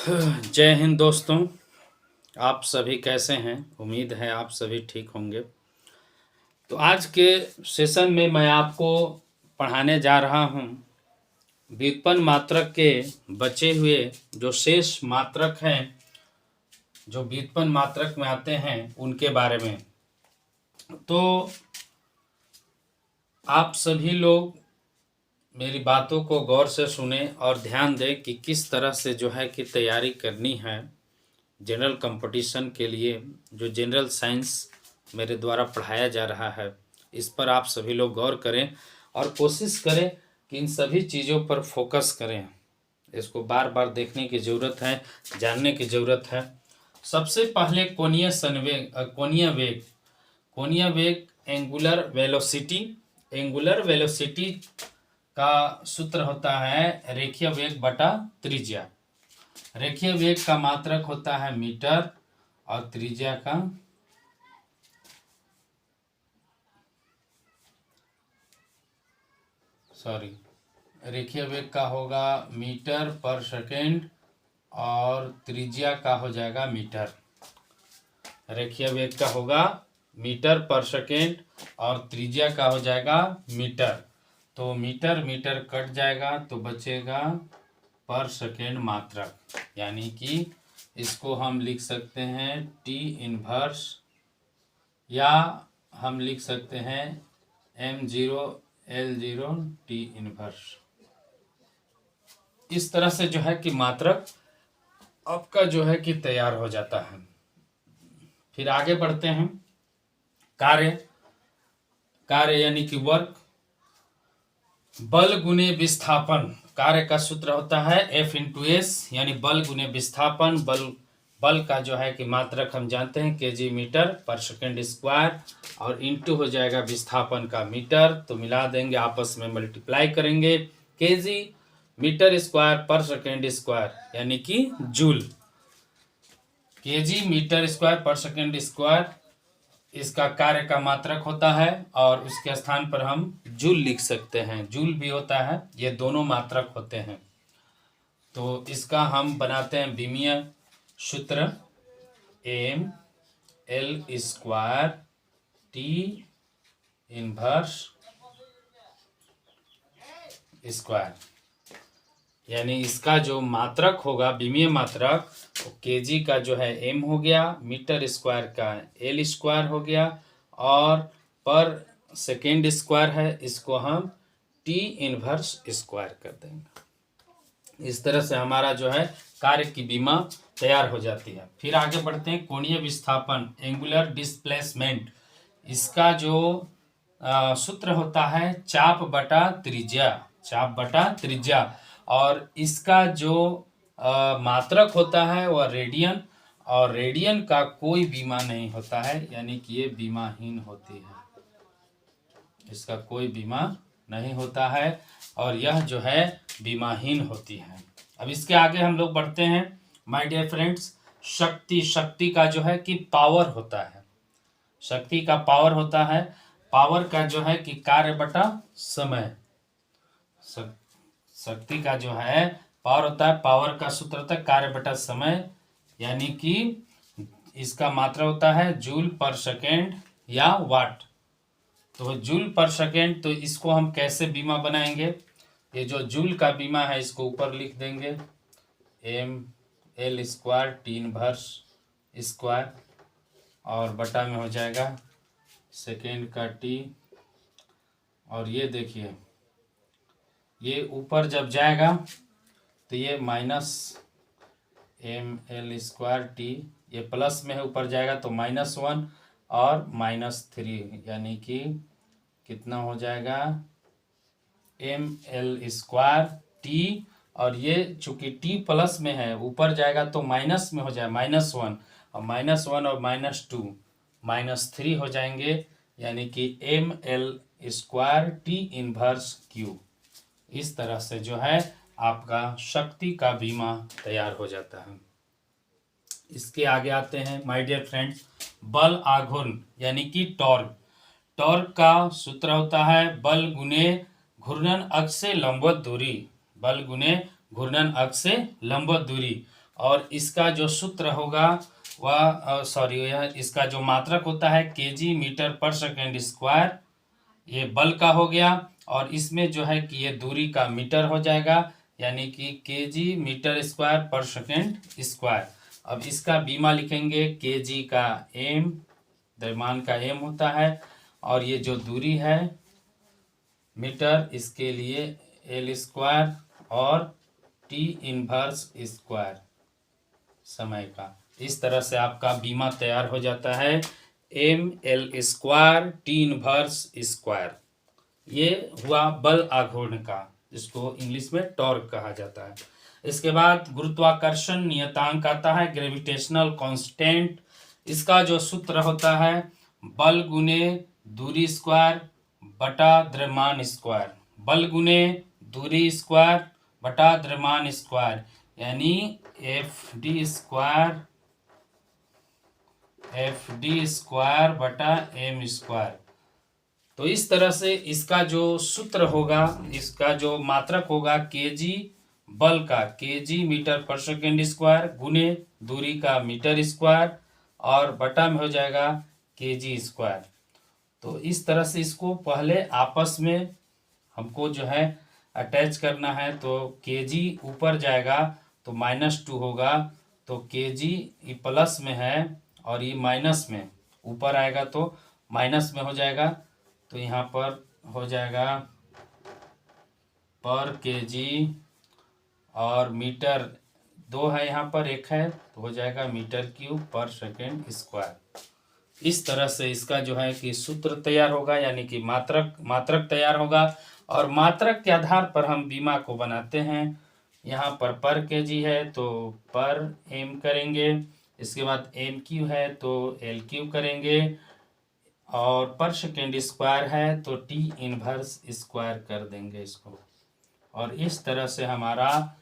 जय हिंद दोस्तों। आप सभी कैसे हैं? उम्मीद है आप सभी ठीक होंगे। तो आज के सेशन में मैं आपको पढ़ाने जा रहा हूं व्युत्पन्न मात्रक के बचे हुए जो शेष मात्रक हैं, जो व्युत्पन्न मात्रक में आते हैं, उनके बारे में। तो आप सभी लोग मेरी बातों को गौर से सुने और ध्यान दें कि किस तरह से जो है कि तैयारी करनी है जनरल कंपटीशन के लिए। जो जनरल साइंस मेरे द्वारा पढ़ाया जा रहा है, इस पर आप सभी लोग गौर करें और कोशिश करें कि इन सभी चीज़ों पर फोकस करें। इसको बार बार देखने की ज़रूरत है, जानने की ज़रूरत है। सबसे पहले कोणीय वेग एंगुलर वेलोसिटी। एंगुलर वेलोसिटी का सूत्र होता है रेखीय वेग बटा त्रिज्या। रेखीय वेग का मात्रक होता है मीटर और त्रिज्या का रेखीय वेग का होगा मीटर पर सेकेंड और त्रिज्या का हो जाएगा मीटर। रेखीय वेग का होगा मीटर पर सेकेंड और त्रिज्या का हो जाएगा मीटर। तो मीटर मीटर कट जाएगा तो बचेगा पर सेकेंड मात्रक, यानी कि इसको हम लिख सकते हैं टी इनवर्स, या हम लिख सकते हैं M0L0 टी इनवर्स। इस तरह से जो है कि मात्रक आपका जो है कि तैयार हो जाता है। फिर आगे बढ़ते हैं। कार्य यानी कि वर्क। बल गुने विस्थापन। कार्य का सूत्र होता है F इंटू एस, यानी बल गुने विस्थापन। बल का जो है कि मात्रक हम जानते हैं केजी मीटर पर सेकेंड स्क्वायर, और इंटू हो जाएगा विस्थापन का मीटर। तो मिला देंगे, आपस में मल्टीप्लाई करेंगे, केजी मीटर स्क्वायर पर सेकेंड स्क्वायर, यानी कि जूल। केजी मीटर स्क्वायर पर सेकेंड स्क्वायर इसका कार्य का मात्रक होता है, और उसके स्थान पर हम जूल लिख सकते हैं। जूल भी होता है, ये दोनों मात्रक होते हैं। तो इसका हम बनाते हैं विमीय सूत्र M L square T inverse square, यानी इसका जो मात्रक होगा विमीय मात्रक, तो केजी का जो है M हो गया, मीटर स्क्वायर का L स्क्वायर हो गया, और पर सेकेंड स्क्वायर है, इसको हम टी इनवर्स स्क्वायर कर देंगे। इस तरह से हमारा जो है कार्य की विमा तैयार हो जाती है। फिर आगे बढ़ते हैं। कोणीय विस्थापन एंगुलर डिस्प्लेसमेंट। इसका जो सूत्र होता है चाप बटा त्रिज्या, और इसका जो मात्रक होता है वह रेडियन, और रेडियन का कोई बीमा नहीं होता है, यानी कि ये बीमाहीन होती है। इसका कोई बीमा नहीं होता है, और यह जो है बीमाहीन होती है। अब इसके आगे हम लोग बढ़ते हैं। माय डियर फ्रेंड्स, शक्ति का जो है कि पावर होता है। शक्ति का पावर होता है। पावर का जो है कि कार्य बटा समय। शक्ति का जो है पावर होता है, पावर का सूत्र होता है कार्य बटा समय, यानी कि इसका मात्रा होता है जूल पर सेकेंड या वाट। तो जूल पर सेकेंड, तो इसको हम कैसे बीमा बनाएंगे? ये जो जूल का बीमा है इसको ऊपर लिख देंगे M L square T inverse square, और बटा में हो जाएगा सेकेंड का टी, और ये देखिए ये ऊपर जब जाएगा तो ये minus M L square T, ये प्लस में है, ऊपर जाएगा तो -1 और -3, यानी कि कितना हो जाएगा M L स्क्वायर टी, और ये चूंकि टी प्लस में है ऊपर जाएगा तो माइनस में हो जाए -1, और -1 और -2 -3 हो जाएंगे, यानी कि M L square T inverse Q. इस तरह से जो है आपका शक्ति का बीमा तैयार हो जाता है। इसके आगे आते हैं माय डियर फ्रेंड्स, बल आघूर्ण यानी कि टॉर्क। टॉर्क का सूत्र होता है बल गुने घूर्णन अक्ष से लंबवत दूरी। बल गुने घूर्णन अक्ष से लंबवत दूरी, और इसका जो सूत्र होगा वह यह इसका जो मात्रक होता है केजी मीटर पर सेकेंड स्क्वायर, ये बल का हो गया। और इसमें जो है कि ये दूरी का मीटर हो जाएगा, यानी कि केजी मीटर स्क्वायर पर सेकेंड स्क्वायर। अब इसका बीमा लिखेंगे, केजी का एम, द्रव्यमान का एम होता है, और ये जो दूरी है मीटर, इसके लिए एल स्क्वायर, और टी इनवर्स स्क्वायर समय का। इस तरह से आपका बीमा तैयार हो जाता है, M L square T inverse square. ये हुआ बल आघूर्ण का, जिसको इंग्लिश में टॉर्क कहा जाता है। इसके बाद गुरुत्वाकर्षण नियतांक आता है, ग्रेविटेशनल कांस्टेंट। इसका जो सूत्र होता है बल गुने दूरी स्क्वायर बटा द्रव्यमान स्क्वायर, बल गुने दूरी स्क्वायर बटा द्रव्यमान स्क्वायर, यानी एफ डी स्क्वायर बटा एम स्क्वायर। तो इस तरह से इसका जो सूत्र होगा, इसका जो मात्रक होगा केजी बल का, केजी मीटर पर सेकेंड स्क्वायर गुने दूरी का मीटर स्क्वायर, और बटा में हो जाएगा केजी स्क्वायर। तो इस तरह से इसको पहले आपस में हमको जो है अटैच करना है। तो केजी ऊपर जाएगा तो -2 होगा, तो केजी ये प्लस में है और ये माइनस में, ऊपर आएगा तो माइनस में हो जाएगा। तो यहाँ पर हो जाएगा पर केजी, और मीटर 2 है यहाँ पर, 1 है, तो हो जाएगा मीटर क्यूब पर सेकेंड स्क्वायर। इस तरह से इसका जो है कि सूत्र तैयार होगा, यानी कि मात्रक तैयार होगा, और मात्रक के आधार पर हम बीमा को बनाते हैं। यहाँ पर केजी है तो पर एम करेंगे, इसके बाद एम क्यू है तो एल क्यू करेंगे, और पर सेकेंड स्क्वायर है तो टी इनवर्स स्क्वायर कर देंगे इसको। और इस तरह से हमारा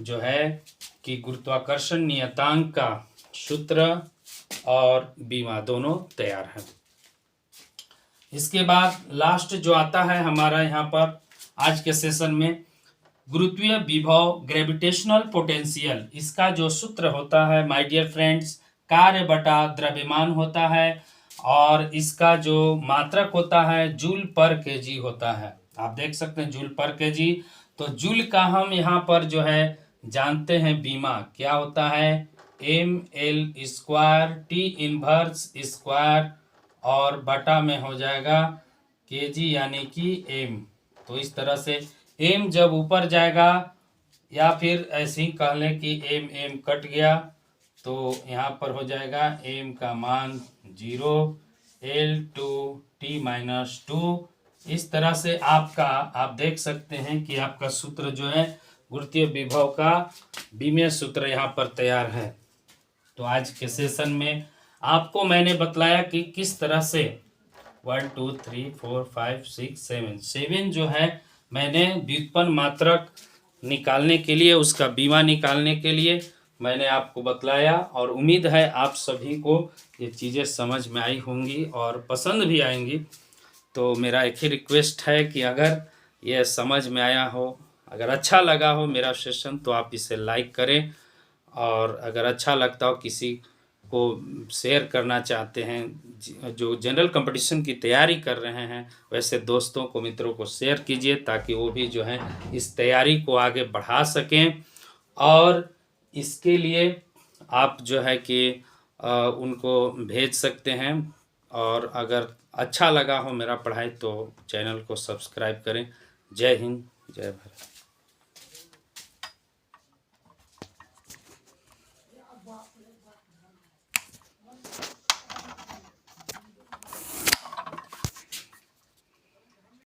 जो है कि गुरुत्वाकर्षण नियतांक का सूत्र और बीमा दोनों तैयार है। इसके बाद लास्ट जो आता है हमारा यहाँ पर आज के सेशन में, गुरुत्वीय विभव ग्रेविटेशनल पोटेंशियल। इसका जो सूत्र होता है माय डियर फ्रेंड्स, कार्य बटा द्रव्यमान होता है, और इसका जो मात्रक होता है जूल पर केजी होता है। आप देख सकते हैं जूल पर केजी। तो जूल का हम यहाँ पर जो है जानते हैं बीमा क्या होता है, M L square T inverse square, और बटा में हो जाएगा केजी यानी कि एम। तो इस तरह से एम जब ऊपर जाएगा, या फिर ऐसे ही कह लें कि एम एम कट गया, तो यहाँ पर हो जाएगा एम का मान 0, एल टू टी -2। इस तरह से आप देख सकते हैं कि आपका सूत्र जो है गुरुत्वीय विभव का बीमीय सूत्र यहाँ पर तैयार है। तो आज के सेशन में आपको मैंने बतलाया कि किस तरह से 1 2 3 4 5 6 7 जो है मैंने व्युत्पन्न मात्रक निकालने के लिए, उसका बीमा निकालने के लिए मैंने आपको बतलाया, और उम्मीद है आप सभी को ये चीज़ें समझ में आई होंगी और पसंद भी आएंगी। तो मेरा एक ही रिक्वेस्ट है कि अगर ये समझ में आया हो, अगर अच्छा लगा हो मेरा सेशन, तो आप इसे लाइक करें, और अगर अच्छा लगता हो किसी को शेयर करना चाहते हैं जो जनरल कंपटीशन की तैयारी कर रहे हैं, वैसे दोस्तों को मित्रों को शेयर कीजिए, ताकि वो भी जो है इस तैयारी को आगे बढ़ा सकें। और इसके लिए आप जो है कि उनको भेज सकते हैं, और अगर अच्छा लगा हो मेरा पढ़ाई तो चैनल को सब्सक्राइब करें। जय हिंद, जय भारत।